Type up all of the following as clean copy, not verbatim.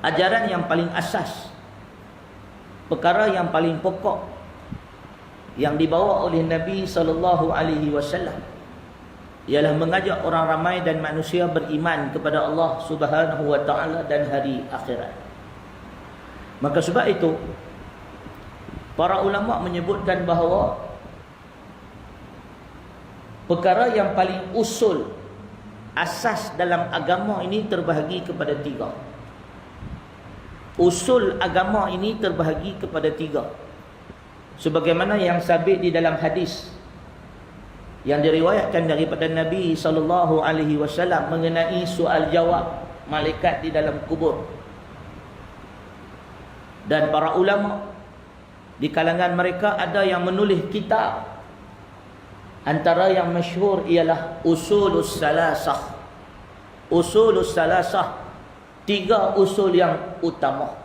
ajaran yang paling asas, perkara yang paling pokok yang dibawa oleh Nabi SAW ialah mengajak orang ramai dan manusia beriman kepada Allah Subhanahu wa taala dan hari akhirat. Maka sebab itu para ulama menyebutkan bahawa perkara yang paling usul, asas dalam agama ini terbahagi kepada tiga. Usul agama ini terbahagi kepada tiga. Sebagaimana yang sabit di dalam hadis yang diriwayatkan daripada Nabi SAW mengenai soal jawab malaikat di dalam kubur. Dan para ulama di kalangan mereka ada yang menulis kitab. Antara yang masyhur ialah Usulus Salasah. Usulus Salasah, tiga usul yang utama.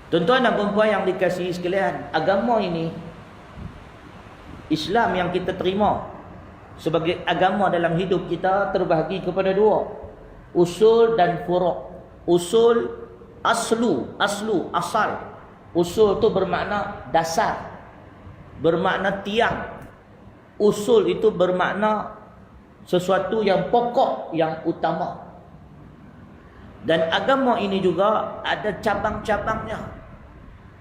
Tuan-tuan dan puan-puan yang dikasihi sekalian, agama ini, Islam yang kita terima sebagai agama dalam hidup kita terbahagi kepada dua, usul dan furu'. Usul, asal. Usul tu bermakna dasar, bermakna tiang. Usul itu bermakna sesuatu yang pokok, yang utama. Dan agama ini juga ada cabang-cabangnya.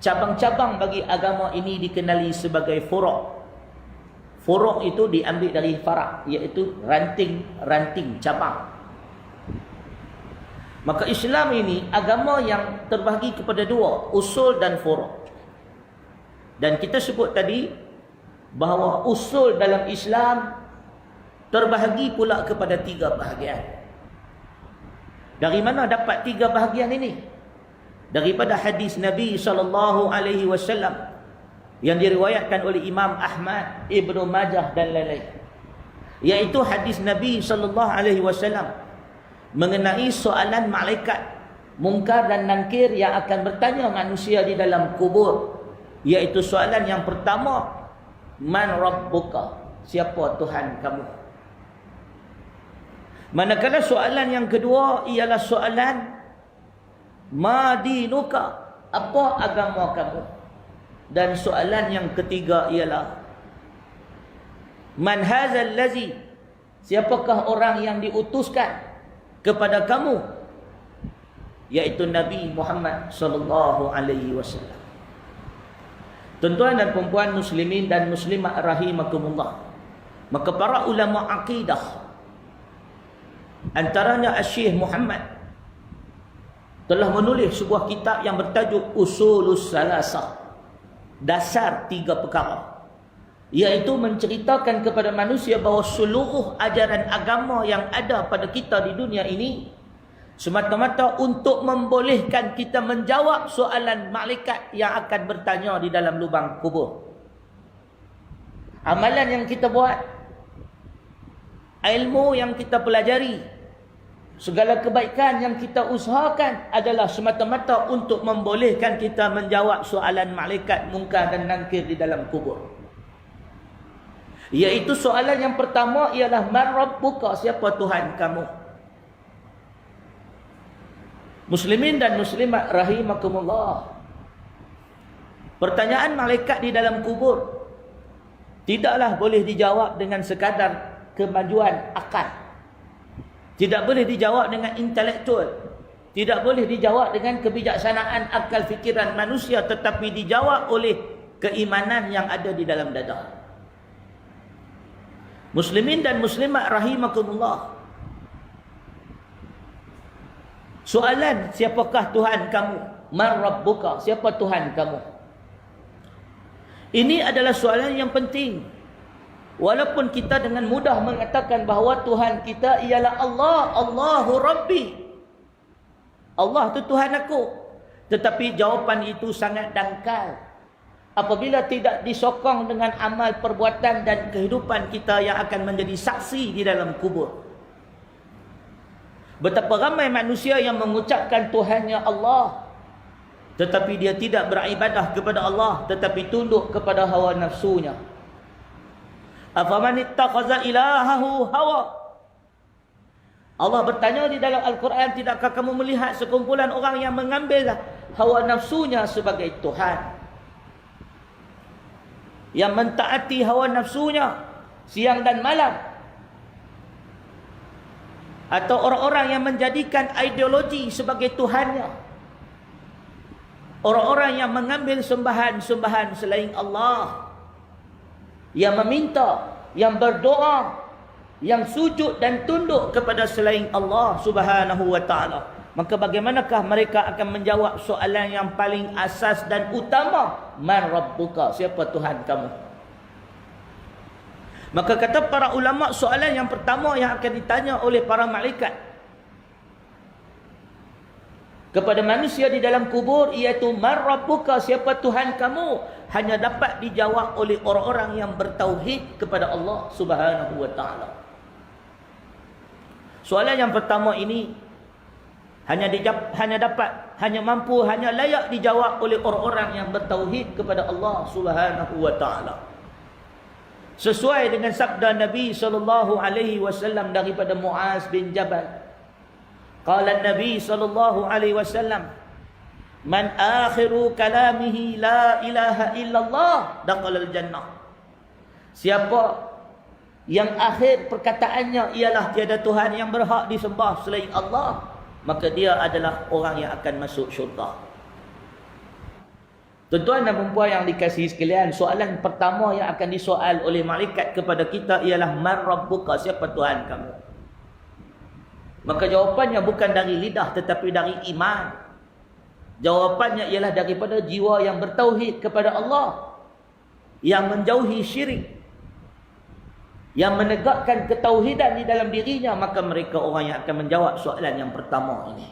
Cabang-cabang bagi agama ini dikenali sebagai furu'. Furu' itu diambil dari farak, iaitu ranting cabang. Maka Islam ini agama yang terbahagi kepada dua, usul dan furu'. Dan kita sebut tadi bahawa usul dalam Islam terbahagi pula kepada tiga bahagian. Dari mana dapat tiga bahagian ini? Daripada hadis Nabi SAW yang diriwayatkan oleh Imam Ahmad, Ibnu Majah dan lain-lain. Iaitu hadis Nabi SAW mengenai soalan malaikat Munkar dan Nakir yang akan bertanya manusia di dalam kubur. Iaitu soalan yang pertama, Man Rabbuka? Siapa Tuhan kamu? Manakala soalan yang kedua ialah soalan Ma dinuka? Apa agama kamu? Dan soalan yang ketiga ialah Man hazal lazi? Siapakah orang yang diutuskan kepada kamu? Iaitu Nabi Muhammad SAW. Tuan-tuan dan puan-puan muslimin dan muslimat rahimakumullah. Maka para ulama akidah, antaranya Syekh Muhammad, telah menulis sebuah kitab yang bertajuk Usulus Salasah, dasar tiga perkara, iaitu menceritakan kepada manusia bahawa seluruh ajaran agama yang ada pada kita di dunia ini semata-mata untuk membolehkan kita menjawab soalan malaikat yang akan bertanya di dalam lubang kubur. Amalan yang kita buat, ilmu yang kita pelajari, segala kebaikan yang kita usahakan adalah semata-mata untuk membolehkan kita menjawab soalan malaikat Munkar dan Nakir di dalam kubur. Iaitu soalan yang pertama ialah Man Rabbuka? Siapa Tuhan kamu? Muslimin dan muslimat rahimakumullah. Pertanyaan malaikat di dalam kubur tidaklah boleh dijawab dengan sekadar kemajuan akal. Tidak boleh dijawab dengan intelektual. Tidak boleh dijawab dengan kebijaksanaan akal fikiran manusia, tetapi dijawab oleh keimanan yang ada di dalam dada. Muslimin dan muslimat rahimakumullah. Soalan siapakah Tuhan kamu? Man Rabbuka? Siapa Tuhan kamu? Ini adalah soalan yang penting. Walaupun kita dengan mudah mengatakan bahawa Tuhan kita ialah Allah, Allahu Rabbi, Allah itu Tuhan aku, tetapi jawapan itu sangat dangkal apabila tidak disokong dengan amal perbuatan dan kehidupan kita yang akan menjadi saksi di dalam kubur. Betapa ramai manusia yang mengucapkan Tuhannya Allah, tetapi dia tidak beribadah kepada Allah, tetapi tunduk kepada hawa nafsunya. Afaman ittakhadha ilahahu hawa. Allah bertanya di dalam Al-Quran, tidakkah kamu melihat sekumpulan orang yang mengambil hawa nafsunya sebagai Tuhan, yang mentaati hawa nafsunya siang dan malam, atau orang-orang yang menjadikan ideologi sebagai Tuhannya, orang-orang yang mengambil sembahan-sembahan selain Allah, yang meminta, yang berdoa, yang sujud dan tunduk kepada selain Allah Subhanahu wa ta'ala. Maka bagaimanakah mereka akan menjawab soalan yang paling asas dan utama? Man Rabbuka? Siapa Tuhan kamu? Maka kata para ulama, soalan yang pertama yang akan ditanya oleh para malaikat kepada manusia di dalam kubur, iaitu Man Rabbuka? Siapa Tuhan kamu? Hanya dapat dijawab oleh orang-orang yang bertauhid kepada Allah Subhanahu wa ta'ala. Soalan yang pertama ini hanya layak dijawab oleh orang-orang yang bertauhid kepada Allah Subhanahu wa ta'ala. Sesuai dengan sabda Nabi sallallahu alaihi wasallam daripada Muaz bin Jabal. Qala Nabi sallallahu alaihi wasallam, man akhiru kalamihi la ilaha illallah dakhala al-jannah. Siapa yang akhir perkataannya ialah tiada Tuhan yang berhak disembah selain Allah, maka dia adalah orang yang akan masuk syurga. Tuan-tuan dan puan yang dikasihi sekalian, soalan pertama yang akan disoal oleh malaikat kepada kita ialah Man Rabbuka? Siapa Tuhan kamu? Maka jawapannya bukan dari lidah tetapi dari iman. Jawapannya ialah daripada jiwa yang bertauhid kepada Allah, yang menjauhi syirik, yang menegakkan ketauhidan di dalam dirinya. Maka mereka orang yang akan menjawab soalan yang pertama ini.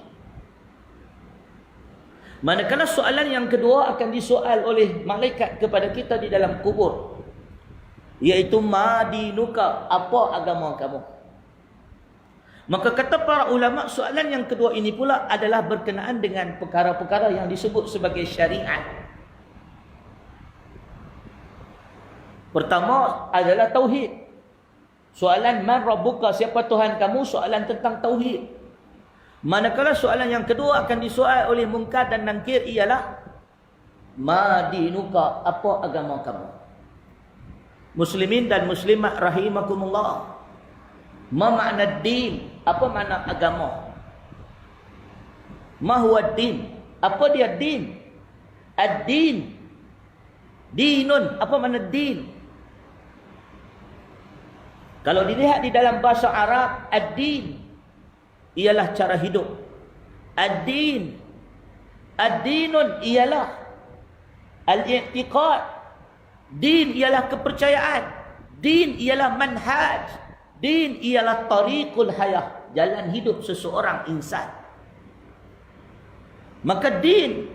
Manakala soalan yang kedua akan disoal oleh malaikat kepada kita di dalam kubur, iaitu madinuka? Apa agama kamu? Maka kata para ulama, soalan yang kedua ini pula adalah berkenaan dengan perkara-perkara yang disebut sebagai syariat. Pertama adalah tauhid. Soalan Man Rabbuka? Siapa Tuhan kamu? Soalan tentang tauhid. Manakala soalan yang kedua akan disoal oleh Munkar dan Nakir ialah madinuka? Apa agama kamu? Muslimin dan muslimat rahimakumullah, ma makna din? Apa makna agama? Ma huwa din? Apa dia din? Ad-din, dinun. Apa makna din? Kalau dilihat di dalam bahasa Arab, ad-din ialah cara hidup. Ad-din, ad-dinun ialah al-i'tiqad. Din ialah kepercayaan. Din ialah manhaj. Din ialah tariqul hayah, jalan hidup seseorang insan. Maka din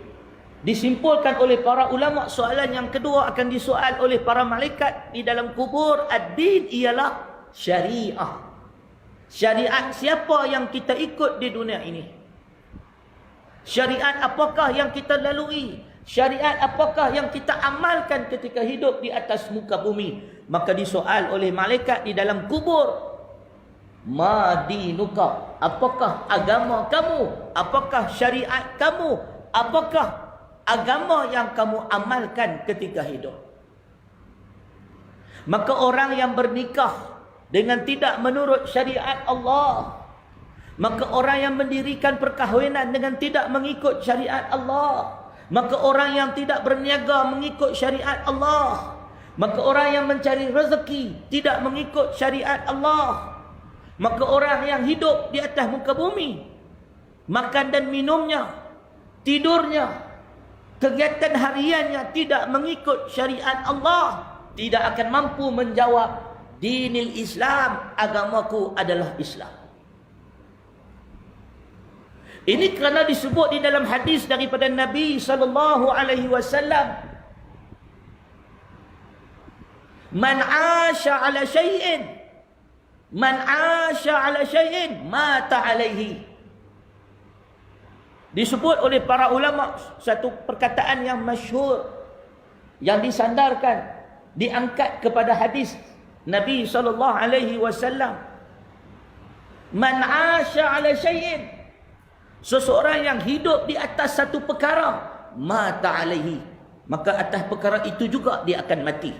disimpulkan oleh para ulama, soalan yang kedua akan disoal oleh para malaikat di dalam kubur. Ad-din ialah syariah. Syariat siapa yang kita ikut di dunia ini? Syariat apakah yang kita lalui? Syariat apakah yang kita amalkan ketika hidup di atas muka bumi? Maka disoal oleh malaikat di dalam kubur, madinuka? Apakah agama kamu? Apakah syariat kamu? Apakah agama yang kamu amalkan ketika hidup? Maka orang yang bernikah dengan tidak menurut syariat Allah, maka orang yang mendirikan perkahwinan dengan tidak mengikut syariat Allah, maka orang yang tidak berniaga mengikut syariat Allah, maka orang yang mencari rezeki tidak mengikut syariat Allah, maka orang yang hidup di atas muka bumi, makan dan minumnya, tidurnya, kegiatan hariannya tidak mengikut syariat Allah, tidak akan mampu menjawab dinil Islam, agamaku adalah Islam. Ini kerana disebut di dalam hadis daripada Nabi sallallahu alaihi wasallam, man 'asha 'ala syai'in, man 'asha 'ala syai'in mata 'alaihi. Disebut oleh para ulama satu perkataan yang masyhur, yang disandarkan, diangkat kepada hadis Nabi sallallahu alaihi wasallam. Man 'asha 'ala syai'in, seseorang yang hidup di atas satu perkara, mata 'alaihi, maka atas perkara itu juga dia akan mati.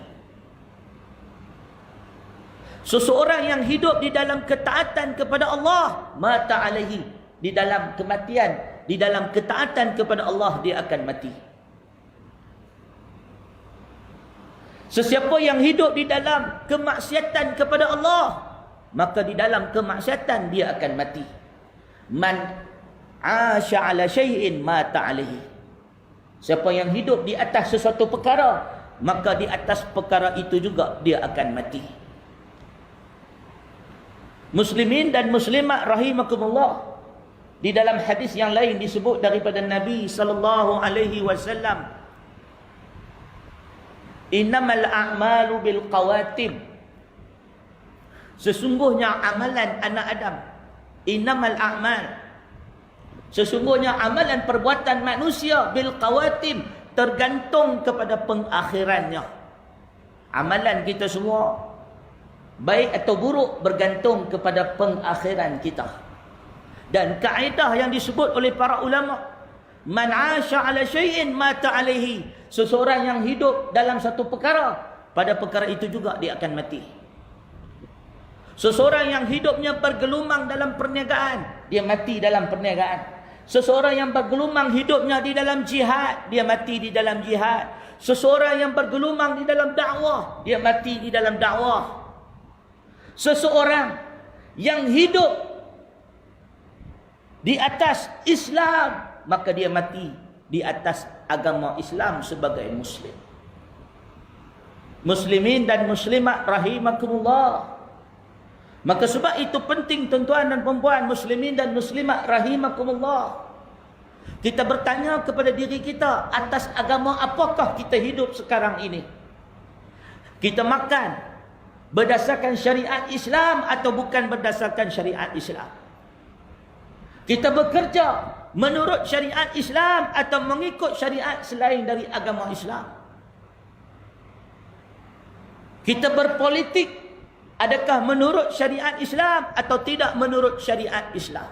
Seseorang yang hidup di dalam ketaatan kepada Allah, mata 'alaihi, di dalam kematian, di dalam ketaatan kepada Allah dia akan mati. Sesiapa yang hidup di dalam kemaksiatan kepada Allah, maka di dalam kemaksiatan dia akan mati. Man 'asha 'ala syai'in mata 'alaihi. Siapa yang hidup di atas sesuatu perkara, maka di atas perkara itu juga dia akan mati. Muslimin dan muslimat rahimakumullah, di dalam hadis yang lain disebut daripada Nabi sallallahu alaihi wasallam, innamal a'malu bil qawatim, sesungguhnya amalan anak Adam, innamal a'mal, sesungguhnya amalan perbuatan manusia bil qawatim, tergantung kepada pengakhirannya. Amalan kita semua, baik atau buruk, bergantung kepada pengakhiran kita. Dan kaedah yang disebut oleh para ulama, man 'asha 'ala syai'in mata 'alaihi, seseorang yang hidup dalam satu perkara, pada perkara itu juga dia akan mati. Seseorang yang hidupnya bergelumang dalam perniagaan, dia mati dalam perniagaan. Seseorang yang bergelumang hidupnya di dalam jihad, dia mati di dalam jihad. Seseorang yang bergelumang di dalam dakwah, dia mati di dalam dakwah. Seseorang yang hidup di atas Islam, maka dia mati di atas agama Islam sebagai Muslim. Muslimin dan muslimat rahimakumullah. Maka sebab itu penting tuan-tuan dan puan-puan, muslimin dan muslimat rahimakumullah, kita bertanya kepada diri kita, atas agama apakah kita hidup sekarang ini? Kita makan berdasarkan syariat Islam atau bukan berdasarkan syariat Islam? Kita bekerja menurut syariat Islam atau mengikut syariat selain dari agama Islam? Kita berpolitik, adakah menurut syariat Islam atau tidak menurut syariat Islam?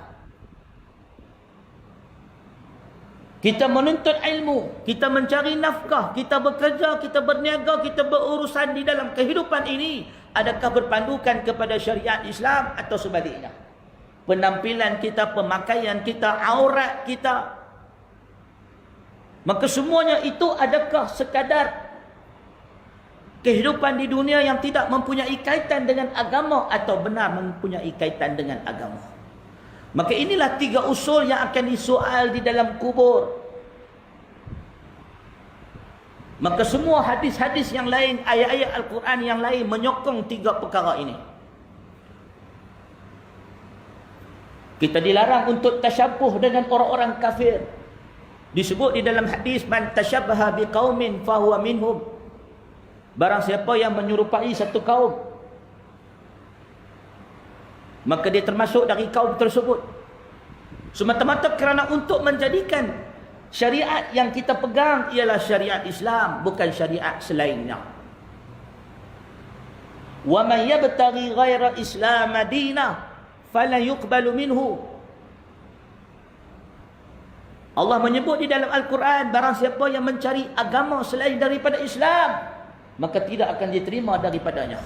Kita menuntut ilmu, kita mencari nafkah, kita bekerja, kita berniaga, kita berurusan di dalam kehidupan ini, adakah berpandukan kepada syariat Islam atau sebaliknya? Penampilan kita, pemakaian kita, aurat kita, maka semuanya itu adakah sekadar kehidupan di dunia yang tidak mempunyai kaitan dengan agama atau benar mempunyai kaitan dengan agama? Maka inilah 3 usul yang akan disoal di dalam kubur. Maka semua hadis-hadis yang lain, ayat-ayat Al-Quran yang lain menyokong 3 perkara ini. Kita dilarang untuk tasyabuh dengan orang-orang kafir. Disebut di dalam hadis, man tashabbaha biqaumin fahuwa minhum. Barang siapa yang menyerupai satu kaum, maka dia termasuk dari kaum tersebut. Semata-mata kerana untuk menjadikan syariat yang kita pegang ialah syariat Islam, bukan syariat selainnya. Wa man yabtaghi ghaira Islam madina fala yuqbalu minhu. Allah menyebut di dalam Al-Quran, barang siapa yang mencari agama selain daripada Islam, maka tidak akan diterima daripadanya.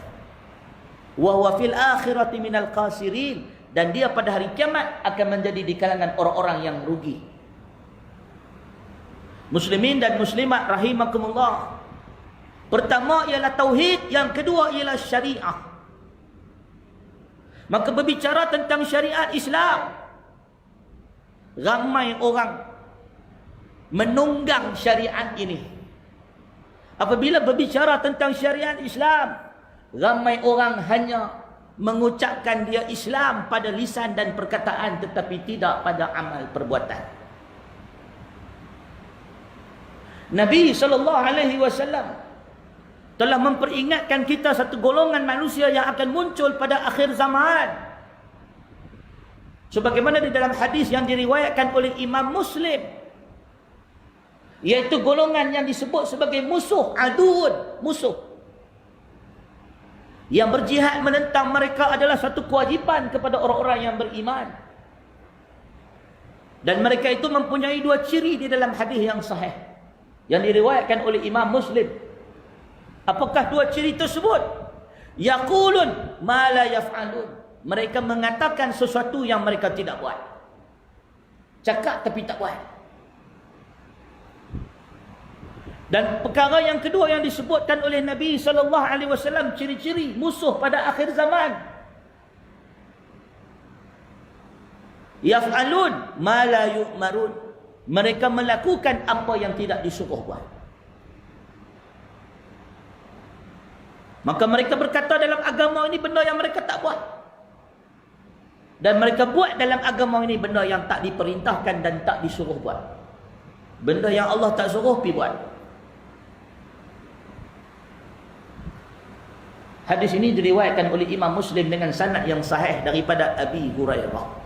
Wa huwa fil akhirati minal khasirin, dan dia pada hari kiamat akan menjadi di kalangan orang-orang yang rugi. Muslimin dan muslimat rahimakumullah, pertama ialah tauhid, yang kedua ialah syariah. Maka berbicara tentang syariat Islam, ramai orang menunggang syariat ini. Apabila berbicara tentang syariat Islam, ramai orang hanya mengucapkan dia Islam pada lisan dan perkataan, tetapi tidak pada amal perbuatan. Nabi SAW telah memperingatkan kita satu golongan manusia yang akan muncul pada akhir zaman. Sebagaimana di dalam hadis yang diriwayatkan oleh Imam Muslim, yaitu golongan yang disebut sebagai musuh, aduun, musuh. Yang berjihad menentang mereka adalah satu kewajipan kepada orang-orang yang beriman. Dan mereka itu mempunyai dua ciri di dalam hadis yang sahih yang diriwayatkan oleh Imam Muslim. Apakah dua ciri tersebut? Yaqulun ma la yaf'alun. Mereka mengatakan sesuatu yang mereka tidak buat. Cakap tapi tak buat. Dan perkara yang kedua yang disebutkan oleh Nabi SAW, ciri-ciri musuh pada akhir zaman. Yaf'alun ma la yu'marun. Mereka melakukan apa yang tidak disuruh buat. Maka mereka berkata dalam agama ini benda yang mereka tak buat. Dan mereka buat dalam agama ini benda yang tak diperintahkan dan tak disuruh buat. Benda yang Allah tak suruh pergi buat. Hadis ini diriwayatkan oleh Imam Muslim dengan sanad yang sahih daripada Abi Hurairah.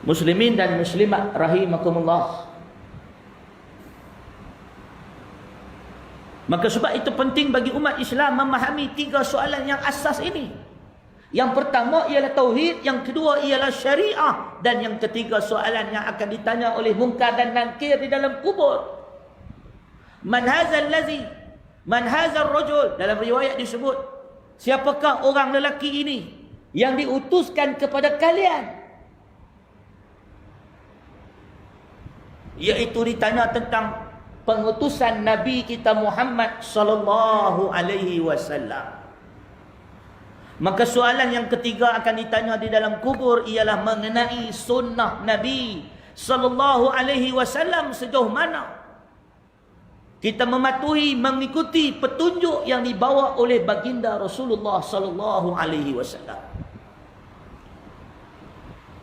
Muslimin dan muslimat rahimakumullah. Maka sebab itu penting bagi umat Islam memahami tiga soalan yang asas ini. Yang pertama ialah tauhid, yang kedua ialah syariah, dan yang ketiga soalan yang akan ditanya oleh munkar dan nakir di dalam kubur. Man hadzal ladzi, man hadzal rajul, dalam riwayat disebut, siapakah orang lelaki ini yang diutuskan kepada kalian? Iaitu ditanya tentang pengutusan Nabi kita Muhammad sallallahu alaihi wasallam. Maka soalan yang ketiga akan ditanya di dalam kubur ialah mengenai sunnah Nabi sallallahu alaihi wasallam, sejauh mana kita mematuhi, mengikuti petunjuk yang dibawa oleh baginda Rasulullah sallallahu alaihi wasallam.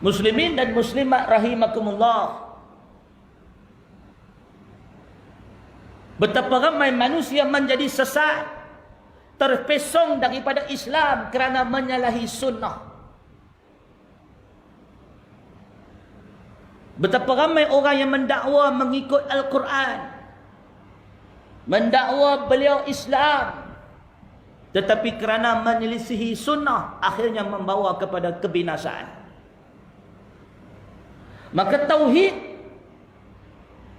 Muslimin dan muslimat rahimakumullah. Betapa ramai manusia menjadi sesat, terpesong daripada Islam kerana menyalahi sunnah. Betapa ramai orang yang mendakwa mengikut Al-Quran, mendakwa beliau Islam, tetapi kerana menyelisihi sunnah, akhirnya membawa kepada kebinasaan. Maka tauhid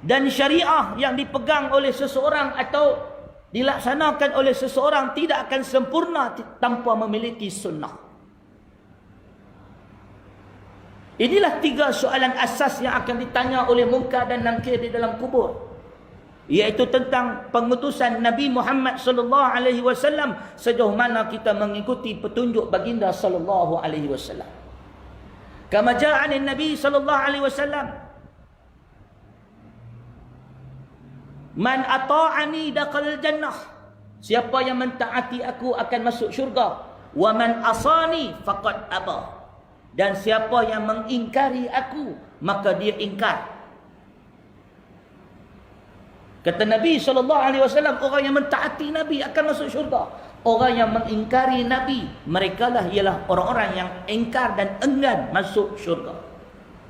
dan syariah yang dipegang oleh seseorang atau dilaksanakan oleh seseorang tidak akan sempurna tanpa memiliki sunnah. Inilah tiga soalan asas yang akan ditanya oleh munkar dan nakir di dalam kubur, iaitu tentang pengutusan Nabi Muhammad sallallahu alaihi wasallam, sejauh mana kita mengikuti petunjuk baginda sallallahu alaihi wasallam. Kama ja'a an-nabi sallallahu alaihi wasallam, man ata'ani dakhalal jannah, siapa yang mentaati aku akan masuk syurga. Wa man asani faqad aba, dan siapa yang mengingkari aku maka dia ingkar. Kata Nabi SAW, orang yang mentaati Nabi akan masuk syurga. Orang yang mengingkari Nabi, merekalah ialah orang-orang yang ingkar dan enggan masuk syurga.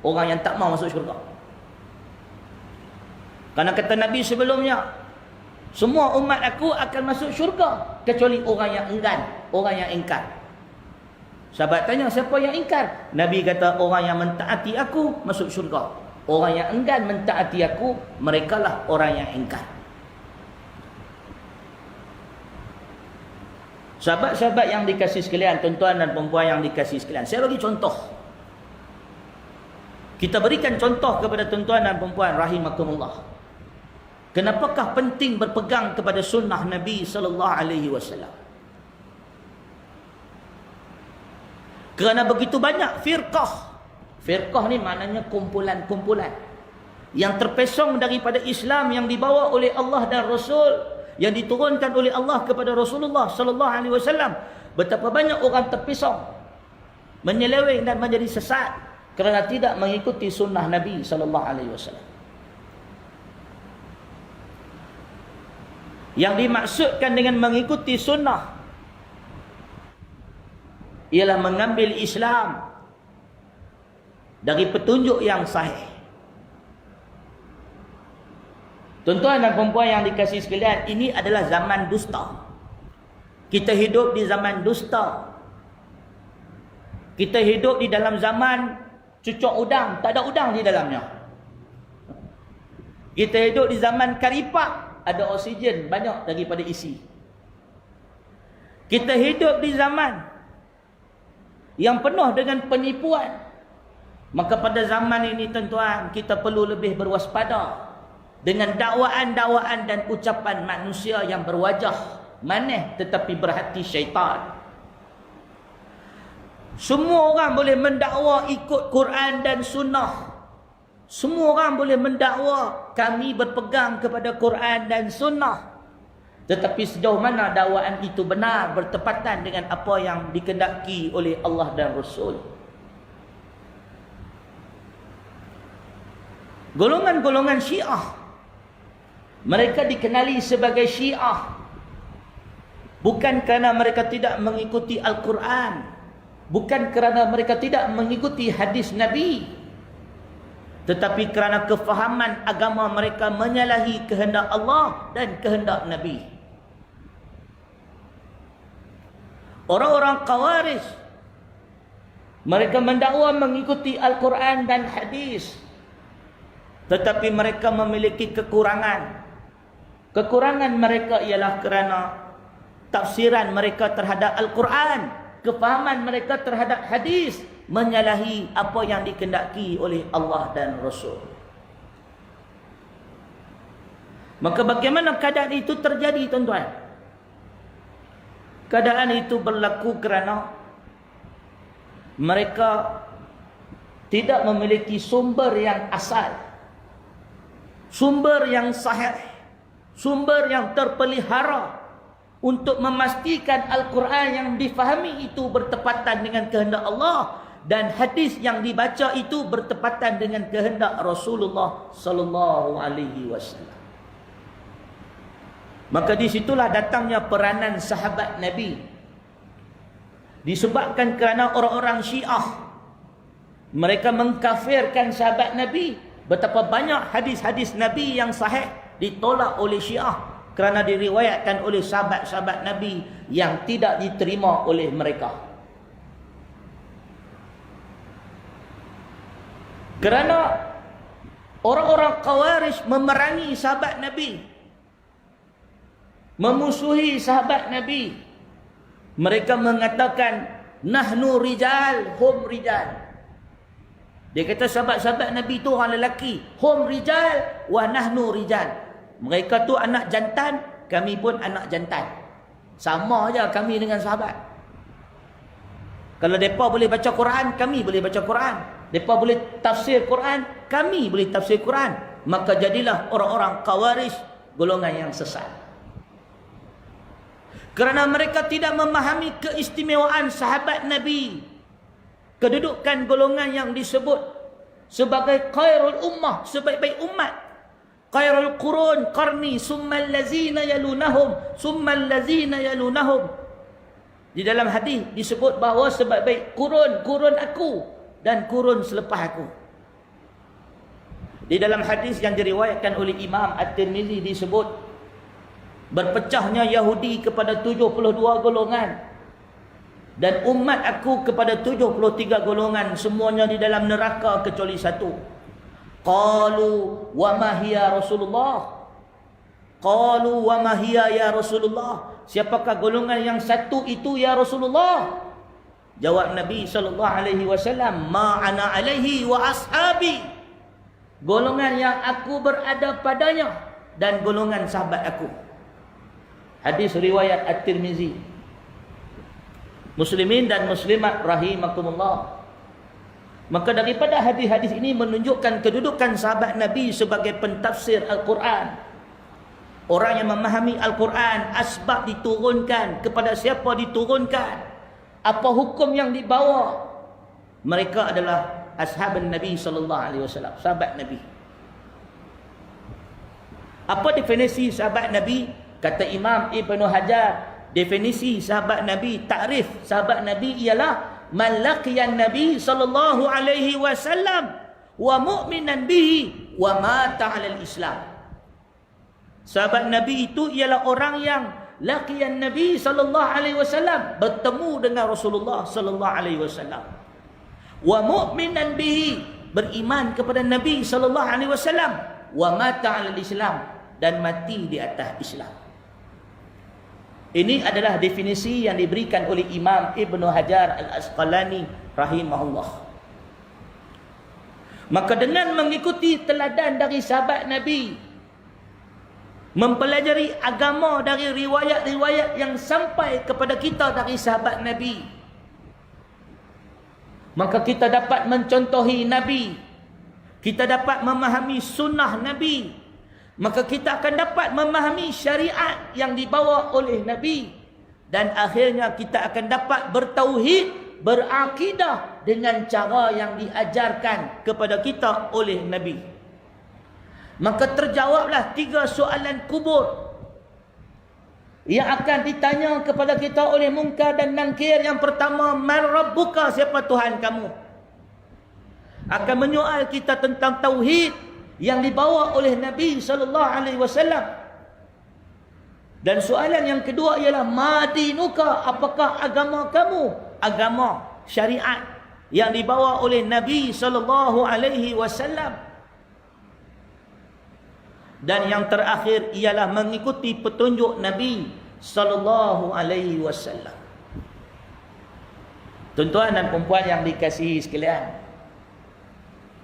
Orang yang tak mau masuk syurga. Karena kata Nabi sebelumnya, semua umat aku akan masuk syurga kecuali orang yang enggan, orang yang ingkar. Sahabat tanya, siapa yang ingkar? Nabi kata, orang yang mentaati aku masuk syurga. Orang yang enggan mentaati aku, merekalah orang yang ingkar. Sahabat-sahabat yang dikasih sekalian, tuan-tuan dan perempuan yang dikasih sekalian, saya bagi contoh. Kita berikan contoh kepada tuan-tuan dan perempuan rahimakumullah. Kenapakah penting berpegang kepada sunnah Nabi sallallahu alaihi wasallam? Kerana begitu banyak firqah. Firqah ni maknanya kumpulan-kumpulan yang terpesong daripada Islam yang dibawa oleh Allah dan Rasul, yang diturunkan oleh Allah kepada Rasulullah sallallahu alaihi wasallam. Betapa banyak orang terpesong, menyeleweng dan menjadi sesat kerana tidak mengikuti sunnah Nabi sallallahu alaihi wasallam. Yang dimaksudkan dengan mengikuti sunnah ialah mengambil Islam dari petunjuk yang sahih. Tuan-tuan dan perempuan yang dikasihi sekalian, ini adalah zaman dusta. Kita hidup di zaman dusta. Kita hidup di dalam zaman cucuk udang, tak ada udang di dalamnya. Kita hidup di zaman karipak, ada oksigen banyak daripada isi. Kita hidup di zaman yang penuh dengan penipuan. Maka pada zaman ini tuan-tuan, kita perlu lebih berwaspada dengan dakwaan-dakwaan dan ucapan manusia yang berwajah manis tetapi berhati syaitan. Semua orang boleh mendakwa ikut Quran dan sunnah. Semua orang boleh mendakwa kami berpegang kepada Quran dan sunnah. Tetapi sejauh mana dakwaan itu benar, bertepatan dengan apa yang dikehendaki oleh Allah dan Rasul. Golongan-golongan Syiah, mereka dikenali sebagai Syiah bukan kerana mereka tidak mengikuti Al-Quran, bukan kerana mereka tidak mengikuti hadis Nabi, tetapi kerana kefahaman agama mereka menyalahi kehendak Allah dan kehendak Nabi. Orang-orang Khawarij, mereka mendakwa mengikuti Al-Quran dan hadis, tetapi mereka memiliki kekurangan. Kekurangan mereka ialah kerana tafsiran mereka terhadap Al-Quran, kefahaman mereka terhadap hadis menyalahi apa yang dikehendaki oleh Allah dan Rasul. Maka bagaimana keadaan itu terjadi, tuan-tuan? Keadaan itu berlaku kerana mereka tidak memiliki sumber yang asal, sumber yang sahih, sumber yang terpelihara untuk memastikan Al-Quran yang difahami itu bertepatan dengan kehendak Allah dan hadis yang dibaca itu bertepatan dengan kehendak Rasulullah sallallahu alaihi wasallam. Maka di situlah datangnya peranan sahabat Nabi. Disebabkan kerana orang-orang Syiah, mereka mengkafirkan sahabat Nabi. Betapa banyak hadis-hadis Nabi yang sahih ditolak oleh Syiah kerana diriwayatkan oleh sahabat-sahabat Nabi yang tidak diterima oleh mereka. Kerana orang-orang Khawarij memerangi sahabat Nabi, memusuhi sahabat Nabi. Mereka mengatakan nahnu rijal, hum rijal. Dia kata sahabat-sahabat Nabi itu orang lelaki, hum rijal wa nahnu rijal. Mereka tu anak jantan, kami pun anak jantan. Sama aja kami dengan sahabat. Kalau mereka boleh baca Quran, kami boleh baca Quran. Mereka boleh tafsir Quran, kami boleh tafsir Quran. Maka jadilah orang-orang Khawarij golongan yang sesat. Kerana mereka tidak memahami keistimewaan sahabat Nabi, kedudukan golongan yang disebut sebagai khairul ummah, sebaik-baik umat. Khairul qurun qarni summal lazina yalunahum summal lazina yalunahum. Di dalam hadis disebut bahawa sebaik-baik kurun aku dan kurun selepas aku. Di dalam hadis yang diriwayatkan oleh Imam At-Tirmizi disebut berpecahnya Yahudi kepada 72 golongan dan umat aku kepada 73 golongan, semuanya di dalam neraka kecuali satu. Qalu wa ma hiya Rasulullah? Qalu wa ma hiya ya Rasulullah? Siapakah golongan yang satu itu ya Rasulullah? Jawab Nabi sallallahu alaihi wasallam, ma ana alaihi wa ashabi. Golongan yang aku berada padanya dan golongan sahabat aku. Hadis riwayat At-Tirmizi. Muslimin dan muslimat rahimakumullah. Maka daripada hadis-hadis ini menunjukkan kedudukan sahabat Nabi sebagai pentafsir Al-Quran. Orang yang memahami Al-Quran, asbab diturunkan, kepada siapa diturunkan, apa hukum yang dibawa. Mereka adalah ashab Nabi sallallahu alaihi wasallam, sahabat Nabi. Apa definisi sahabat Nabi? Kata Imam Ibn Hajar, definisi sahabat Nabi, takrif sahabat Nabi ialah man laqiyan Nabi sallallahu alaihi wasallam wa mu'minan bihi wa mata 'alal Islam. Sahabat Nabi itu ialah orang yang laqiyan Nabi sallallahu alaihi wasallam, bertemu dengan Rasulullah sallallahu alaihi wasallam. Wa mu'minan bihi, beriman kepada Nabi sallallahu alaihi wasallam. Wa mata 'alal Islam, dan mati di atas Islam. Ini adalah definisi yang diberikan oleh Imam Ibnu Hajar Al-Asqalani rahimahullah. Maka dengan mengikuti teladan dari sahabat Nabi, mempelajari agama dari riwayat-riwayat yang sampai kepada kita dari sahabat Nabi, maka kita dapat mencontohi Nabi, kita dapat memahami sunnah Nabi, maka kita akan dapat memahami syariat yang dibawa oleh Nabi, dan akhirnya kita akan dapat bertauhid, berakidah dengan cara yang diajarkan kepada kita oleh Nabi. Maka terjawablah 3 soalan kubur yang akan ditanya kepada kita oleh Munkar dan Nakir. Yang pertama, man rabbuka, siapa Tuhan kamu? Akan menyoal kita tentang tauhid yang dibawa oleh Nabi sallallahu alaihi wasallam. Dan soalan yang kedua ialah madinuka, apakah agama kamu? Agama syariat yang dibawa oleh Nabi sallallahu alaihi wasallam. Dan yang terakhir ialah mengikuti petunjuk Nabi sallallahu alaihi wasallam. Tuan-tuan dan puan yang dikasihi sekalian,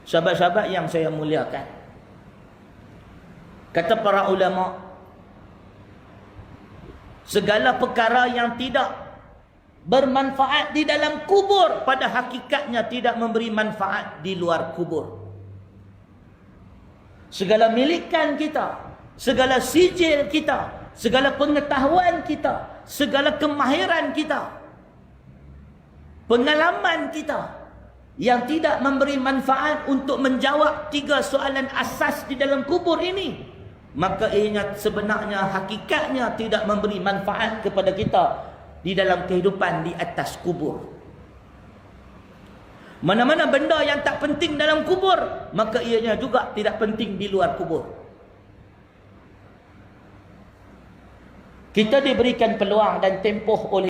sahabat-sahabat yang saya muliakan, kata para ulama, segala perkara yang tidak bermanfaat di dalam kubur pada hakikatnya tidak memberi manfaat di luar kubur. Segala milikan kita, segala sijil kita, segala pengetahuan kita, segala kemahiran kita, pengalaman kita yang tidak memberi manfaat untuk menjawab 3 soalan asas di dalam kubur ini, maka ianya sebenarnya hakikatnya tidak memberi manfaat kepada kita di dalam kehidupan di atas kubur. Mana-mana benda yang tak penting dalam kubur, maka ianya juga tidak penting di luar kubur. Kita diberikan peluang dan tempoh oleh